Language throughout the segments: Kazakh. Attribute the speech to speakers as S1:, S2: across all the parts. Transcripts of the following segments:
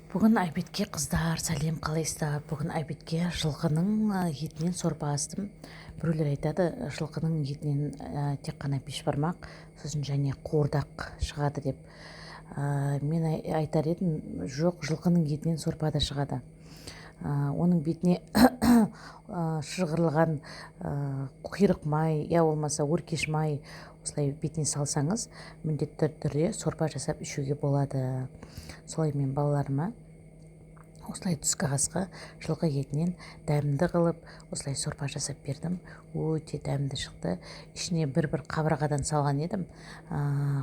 S1: Бүгін Айбетке қыздар сәлем, қалайсыздар? Бүгін Айбетке жылқының етінен сорпа астым. Біреулер айтады, жылқының етінен тек қана бешбармақ, сосын және қуырдақ шығады деп. Мен айтар едім, жоқ, жылқының етінен сорпа да шығады. Оның бетіне шырғырылған құйрық май, я болмаса өркеш май осылай бетіне салсаңыз, міндетті түрде сорпа жасап ішуге болады. Солай мен балаларыма осылай түскі асқа жылқы етінен дәмді қылып осылай сорпа жасап бердім. Өте дәмді шықты. Ішіне бір қабырғадан салған едім.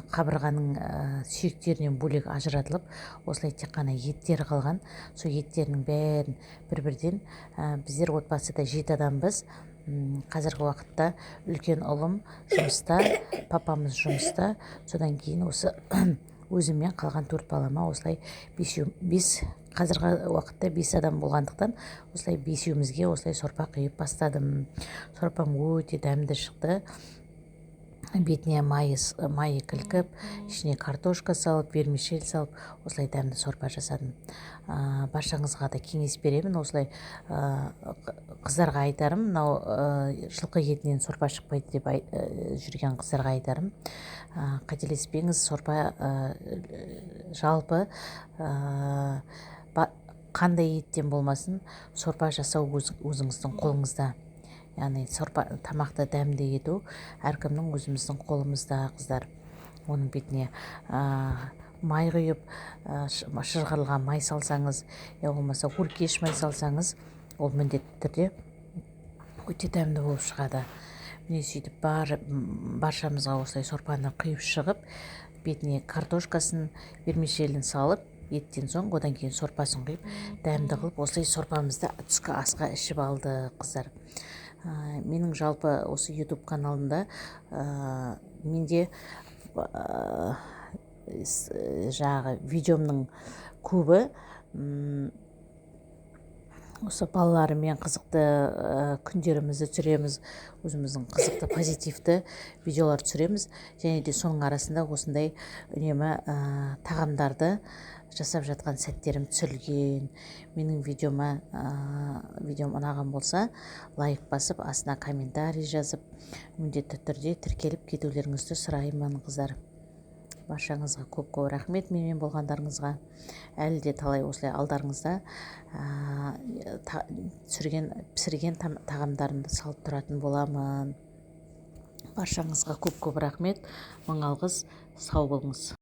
S1: Қабырғаның сүйектерінен бөлек ажыратылып, осылай тек қана еттері қалған. Сол еттерінің бәрін бір-бірден біздер отбасыда 7 адамбыз. Қазіргі уақытта үлкен ұлым жұмыста, папамыз жұмыста. Содан кейін осы өзіммен қалған 4 балама осылай қазіргі уақытта 5 адам болғандықтан осылай 5-еумізге осылай сорпа құйып бастадым. Сорпам өте дәмді шықты. Бетіне майы кілкіп, ішіне картошка салып, вермишель салып, осылай дәмді сорпа жасадым. Баршаңызға да кеңес беремін. Осылай қыздарға айтарым, мынау жылқы етінен сорпа шықпайды деп жүрген қыздарға айтарым. Қателеспеңіз, сорпа жалпы қандай еттен болмасын, сорпа жасау өзіңіздің қолыңызда. Яғни тамақты дәмді ету әркімнің өзіміздің қолымызда, қыздар. Оның бетіне май құйып, шырғырылған май салсаңыз, я болмаса өркеш май салсаңыз, ол міндетті түрде өте дәмді болып шығады. Міне сөйтіп баршамызға осылай сорпаны құйып шығып, бетіне картошкасын, вермишелін салып, еттен соң одан кейін сорпасын құйып, дәмді қылып, осылай сорпамызды түскі асқа ішіп алды, қыздар. Менің жалпы осы YouTube каналында менде видеомның көбі осы балаларымен қызықты күндерімізді түсіреміз, өзіміздің қызықты позитивті видеолар түсіреміз. Және де соның арасында осындай үнемі тағамдарды жасап жатқан сәттерім түсірілген. Менің видеом ұнаған болса, лайк басып, астына комментарий жазып, міндетті түрде тіркеліп кетулеріңізді сұраймын, қыздар. Баршаңызға көп рахмет менімен болғандарыңызға. Әлі де талай осылай алдарыңызда пісірген тағамдарымды салып тұратын боламын. Баршаңызға көп рахмет. Мың алғыс, сау болыңыз.